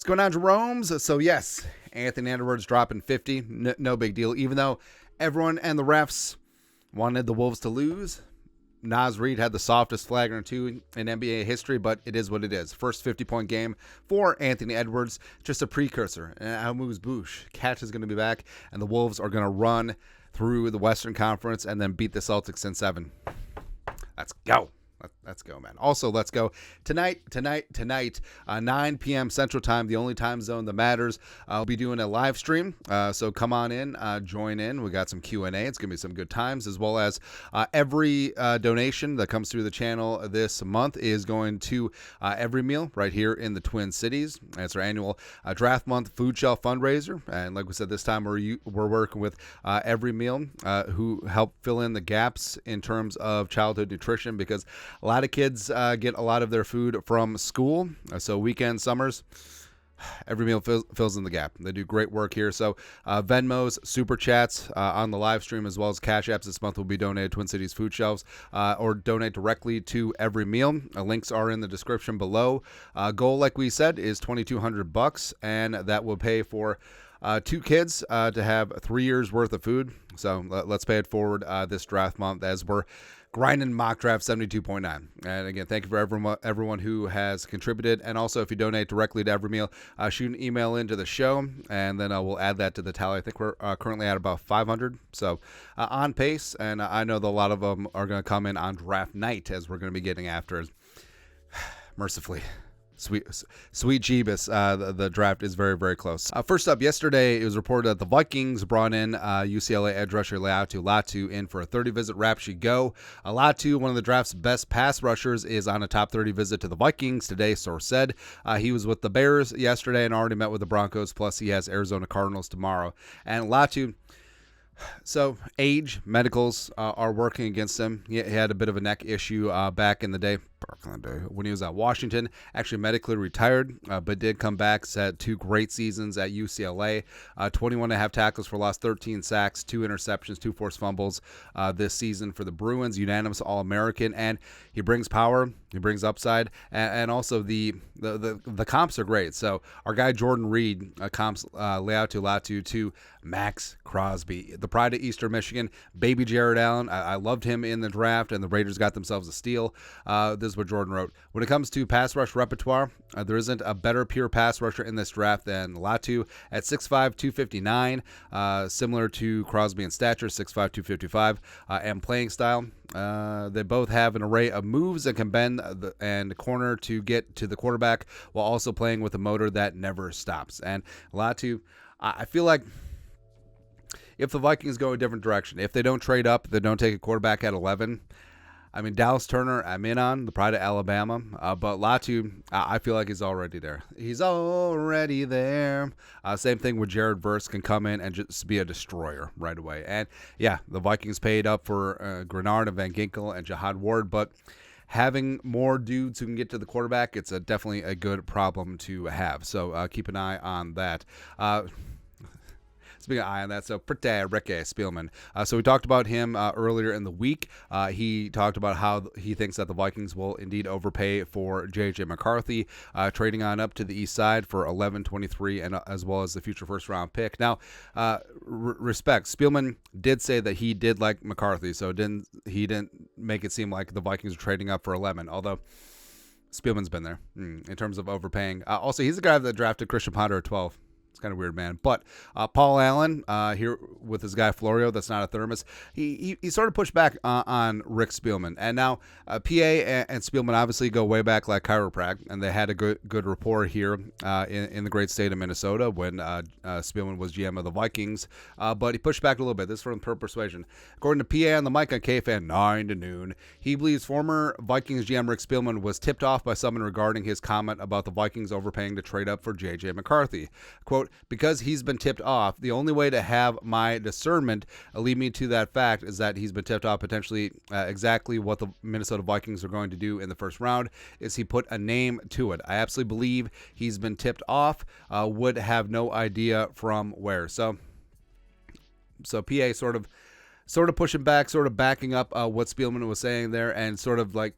going on, Jerome's? So, yes, Anthony Edwards dropping 50. No big deal. Even though everyone and the refs wanted the Wolves to lose, Naz Reid had the softest flagrant 2 in NBA history, but it is what it is. First 50-point game for Anthony Edwards, just a precursor. And Almuz Bouche, Catch is going to be back, and the Wolves are going to run through the Western Conference and then beat the Celtics in 7. Let's go. Let's go, man. Also, let's go tonight, 9 p.m. Central Time, the only time zone that matters. I'll be doing a live stream, so come on in, join in. We got some Q&A. It's going to be some good times, as well as every donation that comes through the channel this month is going to Every Meal right here in the Twin Cities. It's our annual draft month food shelf fundraiser, and like we said, this time we're working with Every Meal, who help fill in the gaps in terms of childhood nutrition, because a lot of kids get a lot of their food from school. So weekends, summers, Every Meal fills in the gap. They do great work here. So Venmos, Super Chats on the live stream, as well as Cash Apps this month will be donated to Twin Cities Food Shelves, or donate directly to Every Meal. Links are in the description below. Goal, like we said, is $2,200, and that will pay for 2 kids to have 3 years worth of food. So let's pay it forward this draft month as we're grinding mock draft 72.9. And again, thank you for everyone who has contributed. And also, if you donate directly to Every Meal, shoot an email into the show, and then we'll add that to the tally. I think we're currently at about 500. So on pace, and I know that a lot of them are going to come in on draft night, as we're going to be getting after mercifully. Sweet Jeebus, the draft is very, very close. First up, yesterday it was reported that the Vikings brought in UCLA edge rusher Latu in for a 30-visit wrap. She go. Latu, one of the draft's best pass rushers, is on a top 30 visit to the Vikings today, source said. He was with the Bears yesterday and already met with the Broncos, plus he has Arizona Cardinals tomorrow. And Latu, so age, medicals are working against him. He had a bit of a neck issue back in the day when he was at Washington. Actually medically retired, but did come back. Had 2 great seasons at UCLA. 21.5 tackles for loss, 13 sacks, 2 interceptions, 2 forced fumbles this season for the Bruins. Unanimous All-American, and he brings power. He brings upside, and also the comps are great. So our guy Jordan Reed comps Latu to Max Crosby, the pride of Eastern Michigan, baby Jared Allen. I loved him in the draft, and the Raiders got themselves a steal. This is what Jordan wrote. When it comes to pass rush repertoire, there isn't a better pure pass rusher in this draft than Latu at 6'5", 259, similar to Crosby in stature, 6'5", 255, and playing style. They both have an array of moves that can bend and corner to get to the quarterback, while also playing with a motor that never stops. And Latu, I feel like if the Vikings go a different direction, if they don't trade up, they don't take a quarterback at 11. I mean, Dallas Turner, I'm in on, the pride of Alabama. But Latu, I feel like he's already there. He's already there. Same thing with Jared Verse, can come in and just be a destroyer right away. And, yeah, the Vikings paid up for Grenard and Van Ginkel and Jihad Ward. But having more dudes who can get to the quarterback, it's definitely a good problem to have. So keep an eye on that. Speaking of eye on that, so pretty Ricky Spielman. So we talked about him earlier in the week. He talked about how he thinks that the Vikings will indeed overpay for J.J. McCarthy, trading on up to the east side for 11-23, and as well as the future first-round pick. Now, respect, Spielman did say that he did like McCarthy, so he didn't make it seem like the Vikings are trading up for 11, although Spielman's been there in terms of overpaying. Also, he's the guy that drafted Christian Ponder at 12. It's kind of weird, man. But Paul Allen here with his guy Florio, that's not a thermos. He sort of pushed back on Rick Spielman. And now PA and Spielman obviously go way back like chiropractic, and they had a good rapport here in the great state of Minnesota when Spielman was GM of the Vikings. But he pushed back a little bit. This is from Per Persuasion. According to PA on the mic on KFan 9 to noon, he believes former Vikings GM Rick Spielman was tipped off by someone regarding his comment about the Vikings overpaying to trade up for J.J. McCarthy. Quote, because he's been tipped off, the only way to have my discernment lead me to that fact is that he's been tipped off potentially exactly what the Minnesota Vikings are going to do in the first round is he put a name to it. I absolutely believe he's been tipped off, would have no idea from where. So PA sort of pushing back, sort of backing up what Spielman was saying there, and sort of like,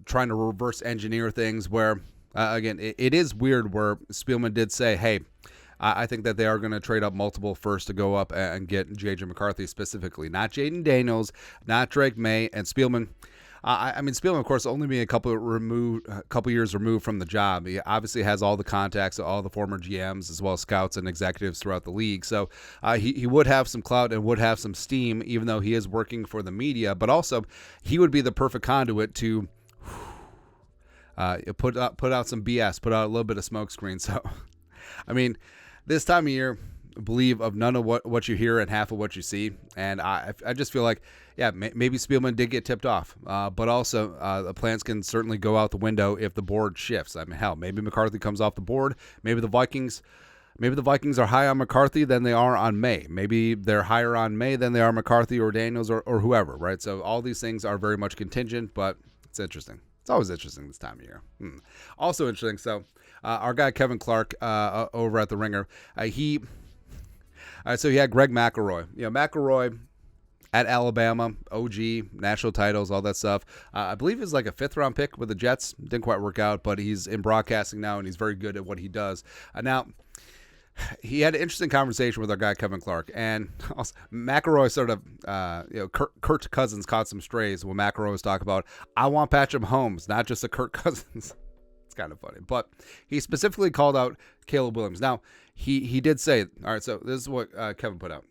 trying to reverse engineer things where Again, it is weird where Spielman did say, hey, I think that they are going to trade up multiple first to go up and get J.J. McCarthy specifically. Not Jaden Daniels, not Drake May, and Spielman. I mean, Spielman, of course, only being a couple years removed from the job. He obviously has all the contacts, all the former GMs, as well as scouts and executives throughout the league. So he would have some clout and would have some steam, even though he is working for the media. But also, he would be the perfect conduit to put out some BS, put out a little bit of smoke screen. So, I mean, this time of year, believe of none of what you hear and half of what you see. And I just feel like, yeah, maybe Spielman did get tipped off. But also, the plans can certainly go out the window if the board shifts. I mean, hell, maybe McCarthy comes off the board. Maybe the Vikings are higher on McCarthy than they are on May. Maybe they're higher on May than they are McCarthy or Daniels or whoever, right? So all these things are very much contingent, but it's interesting. It's always interesting this time of year. Also interesting. So our guy Kevin Clark over at the Ringer, he had Greg McElroy. McElroy at Alabama, OG, national titles, all that stuff. I believe he was like a 5th-round pick with the Jets. Didn't quite work out, but he's in broadcasting now, and he's very good at what he does. Now, he had an interesting conversation with our guy Kevin Clark, and also, McElroy sort of, Kirk Cousins caught some strays when McElroy was talking about, I want Patrick Mahomes, not just a Kirk Cousins. It's kind of funny, but he specifically called out Caleb Williams. Now, he did say, all right, so this is what Kevin put out.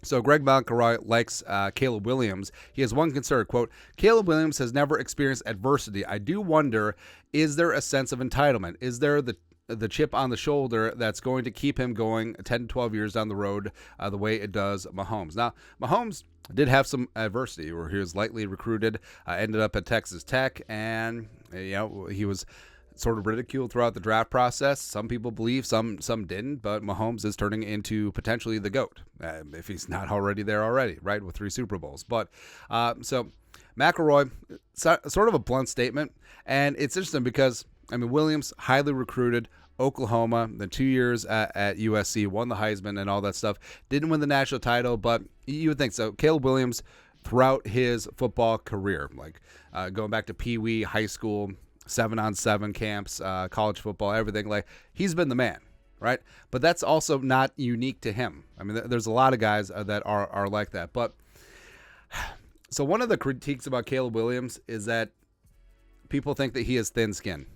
So Greg McElroy likes Caleb Williams. He has one concern, quote, Caleb Williams has never experienced adversity. I do wonder, is there a sense of entitlement? Is there the chip on the shoulder that's going to keep him going 10 to 12 years down the road the way it does Mahomes? Now, Mahomes did have some adversity where he was lightly recruited, ended up at Texas Tech, and he was sort of ridiculed throughout the draft process. Some people believe, some didn't, but Mahomes is turning into potentially the GOAT, if he's not already there already, right, with 3 Super Bowls. But so McElroy, sort of a blunt statement, and it's interesting because, I mean, Williams, highly recruited, Oklahoma, then 2 years at USC, won the Heisman and all that stuff, didn't win the national title, but you would think so. Caleb Williams, throughout his football career, like going back to Pee Wee, high school, 7-on-7 camps, college football, everything, like he's been the man, right? But that's also not unique to him. I mean, there's a lot of guys that are like that. But so one of the critiques about Caleb Williams is that people think that he has thin skin.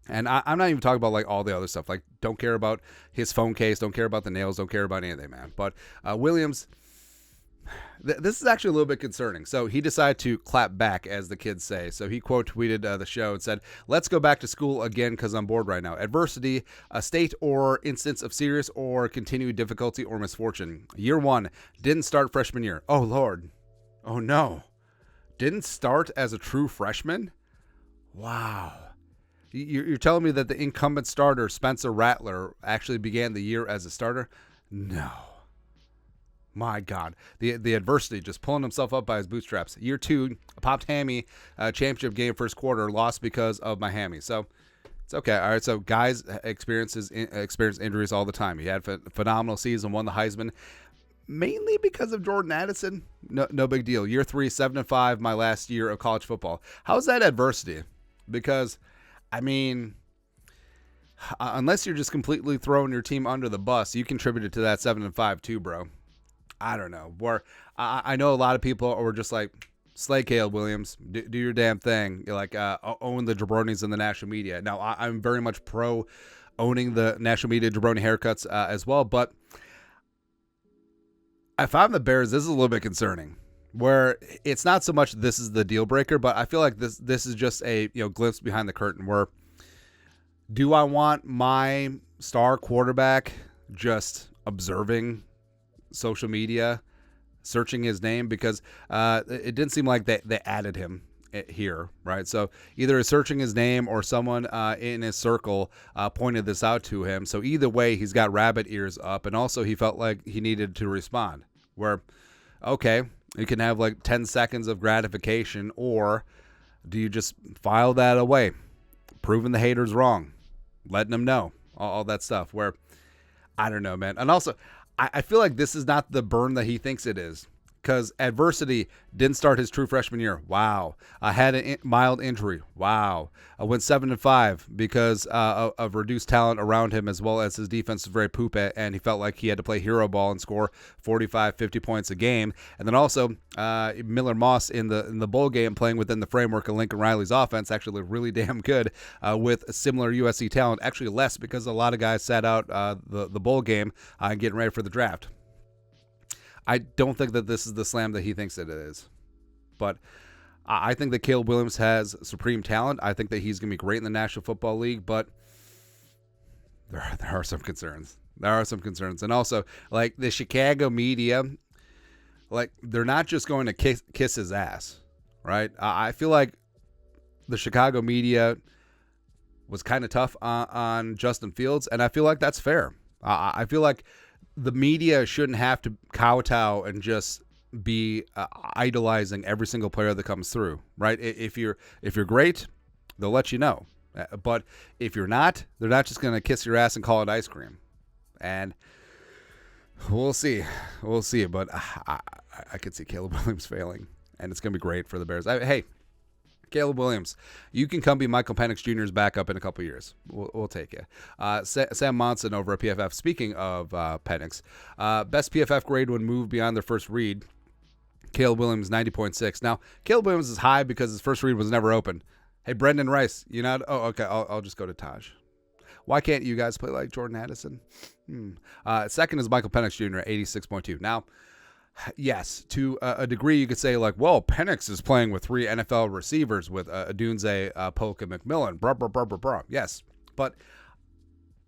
And I'm not even talking about like all the other stuff. Like, don't care about his phone case, don't care about the nails, don't care about anything, man. But Williams, this is actually a little bit concerning. So he decided to clap back, as the kids say. So he quote tweeted the show and said, let's go back to school again because I'm bored right now. Adversity, a state or instance of serious or continued difficulty or misfortune. Year 1, didn't start freshman year. Oh, Lord. Oh, no. Didn't start as a true freshman? Wow. You're telling me that the incumbent starter, Spencer Rattler, actually began the year as a starter? No. My God. The adversity, just pulling himself up by his bootstraps. Year 2, popped hammy, championship game first quarter, lost because of my hammy. So it's okay. All right, so guys experience injuries all the time. He had a phenomenal season, won the Heisman, mainly because of Jordan Addison. No big deal. Year 3, 7-5, my last year of college football. How's that adversity? Because, I mean, unless you're just completely throwing your team under the bus, you contributed to that 7-5 too, bro. I don't know. Where I know a lot of people are just like, slay Caleb Williams, do your damn thing. You're like, own the jabronis in the national media. Now, I'm very much pro owning the national media jabroni haircuts as well. But if I'm the Bears, this is a little bit concerning. Where it's not so much this is the deal breaker, but I feel like this is just a glimpse behind the curtain. Where do I want my star quarterback just observing social media, searching his name? Because it didn't seem like they added him here, right? So either searching his name or someone in his circle pointed this out to him. So either way, he's got rabbit ears up, and also he felt like he needed to respond. Where, okay, you can have like 10 seconds of gratification, or do you just file that away, proving the haters wrong, letting them know, all that stuff? Where, I don't know, man. And also, I feel like this is not the burn that he thinks it is. because adversity didn't start his true freshman year. Wow. Had a mild injury. Wow. Went 7-5 because of reduced talent around him, as well as his defense was very poop, and he felt like he had to play hero ball and score 45, 50 points a game. And then also Miller Moss in the bowl game, playing within the framework of Lincoln Riley's offense, actually looked really damn good with similar USC talent. Actually less, because a lot of guys sat out the bowl game getting ready for the draft. I don't think that this is the slam that he thinks that it is. But I think that Caleb Williams has supreme talent. I think that he's going to be great in the National Football League, but there are some concerns. And also, like, the Chicago media, like, they're not just going to kiss his ass, right? I feel like the Chicago media was kind of tough on Justin Fields, and I feel like that's fair. I feel like the media shouldn't have to kowtow and just be idolizing every single player that comes through, right? If you're great, they'll let you know. But if you're not, they're not just going to kiss your ass and call it ice cream. And we'll see. But I could see Caleb Williams failing, and it's going to be great for the Bears. Hey, Caleb Williams, you can come be Michael Penix Jr.'s backup in a couple years. We'll take you. Sam Monson over at PFF. Speaking of Penix, best PFF grade when moved beyond their first read. Caleb Williams, 90.6. Now, Caleb Williams is high because his first read was never open. Hey, Brendan Rice, you know? Oh, okay. I'll just go to Taj. Why can't you guys play like Jordan Addison? Second is Michael Penix Jr. at 86.2. Now, yes, to a degree, you could say, like, well, Penix is playing with 3 NFL receivers with Adunze, Polk, and McMillan. Blah, blah, blah, blah, blah. Yes, but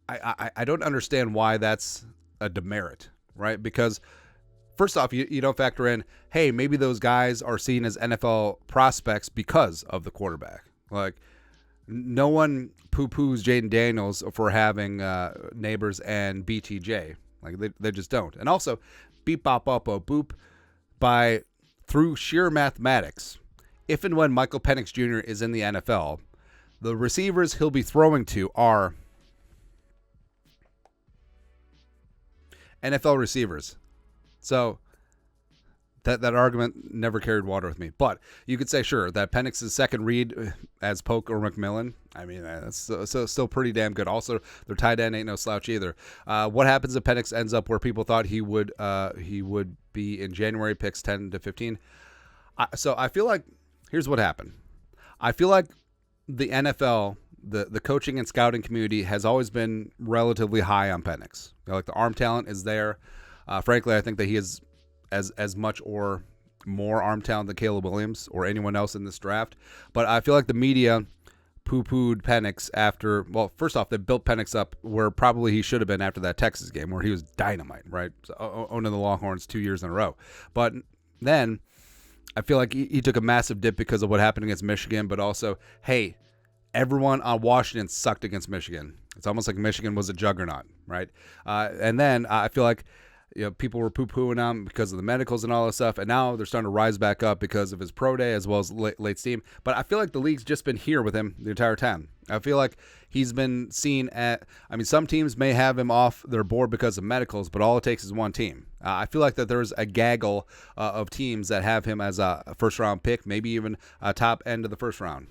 I don't understand why that's a demerit, right? Because first off, you don't factor in, hey, maybe those guys are seen as NFL prospects because of the quarterback. Like, no one poo-poos Jaden Daniels for having Neighbors and BTJ. Like, they just don't. And also, beep, bop, bop, boop, through sheer mathematics, if and when Michael Penix Jr. is in the NFL, the receivers he'll be throwing to are NFL receivers. So that argument never carried water with me. But you could say, sure, that Penix's second read as Polk or McMillan, I mean, that's still pretty damn good. Also, their tight end ain't no slouch either. What happens if Penix ends up where people thought he would be in January, picks 10 to 15? So I feel like, here's what happened. I feel like the NFL, the coaching and scouting community has always been relatively high on Penix. Like, the arm talent is there. Frankly, I think that he is as much or more arm talent than Caleb Williams or anyone else in this draft. But I feel like the media poo-pooed Penix after, well, first off, they built Penix up where probably he should have been after that Texas game where he was dynamite, right? So, owning the Longhorns 2 years in a row. But then I feel like he took a massive dip because of what happened against Michigan, but also, hey, everyone on Washington sucked against Michigan. It's almost like Michigan was a juggernaut, right? And then I feel like, you know, people were poo-pooing him because of the medicals and all this stuff, and now they're starting to rise back up because of his pro day as well as late steam. But I feel like the league's just been here with him the entire time. I feel like he's been seen some teams may have him off their board because of medicals, but all it takes is one team. I feel like that there's a gaggle of teams that have him as a first-round pick, maybe even a top end of the first round.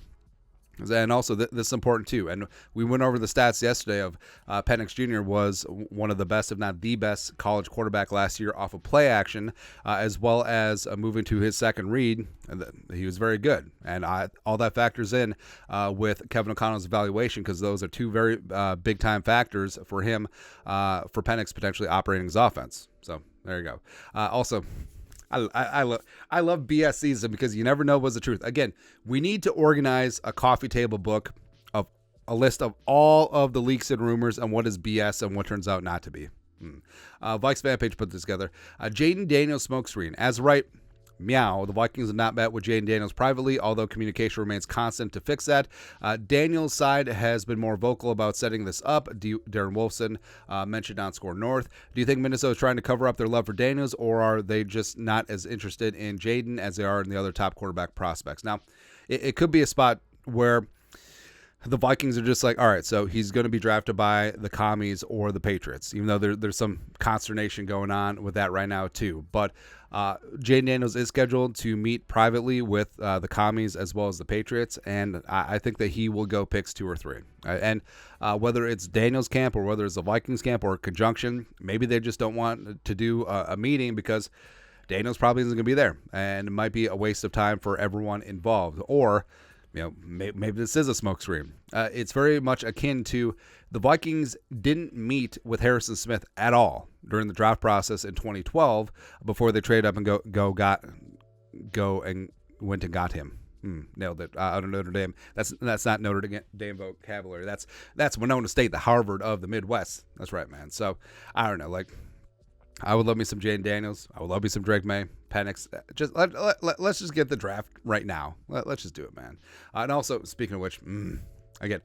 And also, this is important too. And we went over the stats yesterday of Penix Jr. was one of the best, if not the best, college quarterback last year off of play action, as well as moving to his second read. He was very good. And all that factors in with Kevin O'Connell's evaluation, because those are two very big-time factors for him, for Penix potentially operating his offense. So there you go. Also, I love BS season because you never know what's the truth. Again, we need to organize a coffee table book of a list of all of the leaks and rumors and what is BS and what turns out not to be. Vikes fan page put this together. Jaden Daniels smokescreen. As right, meow. The Vikings have not met with Jaden Daniels privately, although communication remains constant to fix that. Daniels' side has been more vocal about setting this up. Darren Wolfson mentioned on Score North. Do you think Minnesota is trying to cover up their love for Daniels, or are they just not as interested in Jaden as they are in the other top quarterback prospects? Now, it could be a spot where the Vikings are just like, all right, so he's going to be drafted by the Commies or the Patriots, even though there's some consternation going on with that right now too. But Jaden Daniels is scheduled to meet privately with the Commies as well as the Patriots, and I think that he will go picks 2 or 3. And whether it's Daniels' camp or whether it's the Vikings camp or conjunction, maybe they just don't want to do a meeting because Daniels probably isn't going to be there, and it might be a waste of time for everyone involved. Or, maybe this is a smokescreen. It's very much akin to the Vikings didn't meet with Harrison Smith at all during the draft process in 2012 before they trade up and go and went and got him. Nailed it. Out of Notre Dame. That's not Notre Dame vocabulary. That's Winona State, the Harvard of the Midwest. That's right, man. So I don't know. I would love me some Jaden Daniels. I would love me some Drake May, Penix. Just let's just get the draft right now. Let's just do it, man. And also, speaking of which, again,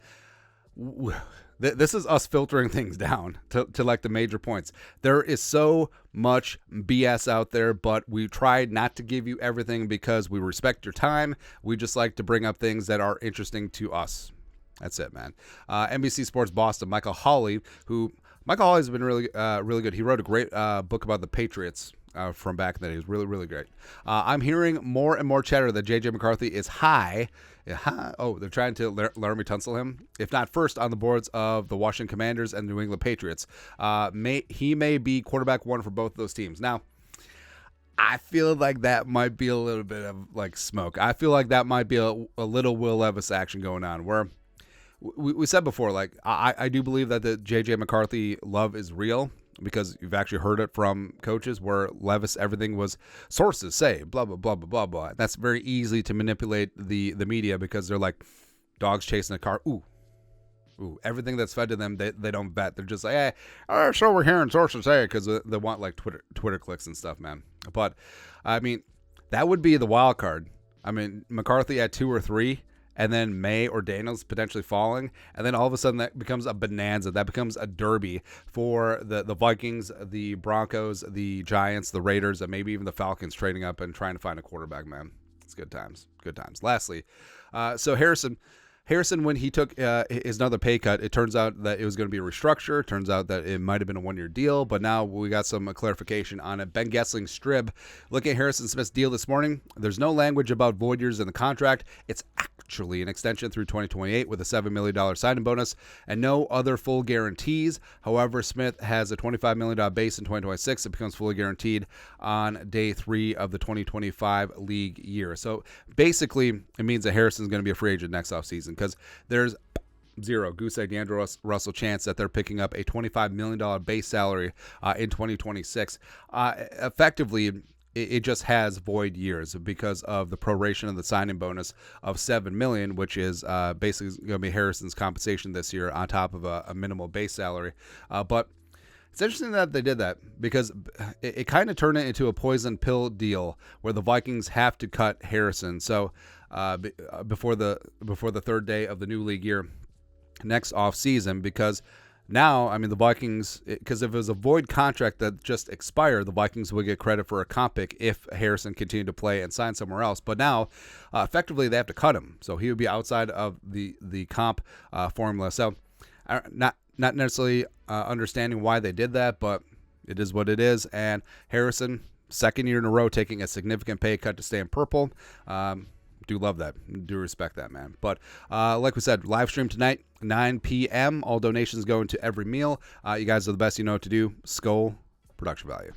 this is us filtering things down to the major points. There is so much BS out there, but we tried not to give you everything because we respect your time. We just like to bring up things that are interesting to us. That's it, man. NBC Sports Boston, Michael Hawley's been really good. He wrote a great book about the Patriots from back in the day. It was really, really great. I'm hearing more and more chatter that J.J. McCarthy is high. Oh, they're trying to Laramie Tunsil him, if not first on the boards of the Washington Commanders and the New England Patriots. He may be quarterback 1 for both of those teams. Now, I feel like that might be a little bit of smoke. I feel like that might be a little Will Levis action going on where we said before, I do believe that the J.J. McCarthy love is real because you've actually heard it from coaches where Levis, everything was sources say, blah, blah, blah, blah, blah, blah. That's very easy to manipulate the media because they're like dogs chasing a car. Ooh, everything that's fed to them, they don't vet. They're just like, hey, so we're hearing sources say because they want Twitter clicks and stuff, man. But, I mean, that would be the wild card. I mean, McCarthy at 2 or 3. And then May or Daniels potentially falling. And then all of a sudden that becomes a bonanza. That becomes a derby for the Vikings, the Broncos, the Giants, the Raiders, and maybe even the Falcons trading up and trying to find a quarterback, man. It's good times. Good times. Lastly, so Harrison, when he took his another pay cut, it turns out that it was going to be a restructure. It turns out that it might have been a 1-year deal, but now we got some clarification on it. Ben Gessling Strib, looking at Harrison Smith's deal this morning, there's no language about void years in the contract. It's actually an extension through 2028 with a $7 million signing bonus and no other full guarantees. However, Smith has a $25 million base in 2026. It becomes fully guaranteed on day 3 of the 2025 league year. So basically, it means that Harrison's going to be a free agent next offseason because there's zero goose egg D'Angelo Russell chance that they're picking up a $25 million base salary in 2026. Effectively, it just has void years because of the proration of the signing bonus of $7 million, which is basically going to be Harrison's compensation this year on top of a minimal base salary. But it's interesting that they did that because it kind of turned it into a poison pill deal where the Vikings have to cut Harrison. So before the third day of the new league year next off season, because now, I mean, the Vikings, because if it was a void contract that just expired, the Vikings would get credit for a comp pick if Harrison continued to play and sign somewhere else. But now, effectively, they have to cut him. So he would be outside of the comp formula. So not necessarily understanding why they did that, but it is what it is. And Harrison, second year in a row, taking a significant pay cut to stay in purple. Do love that. Do respect that, man. But like we said, live stream tonight, 9 p.m. All donations going to every meal. You guys are the best. You know what to do. Skull production value.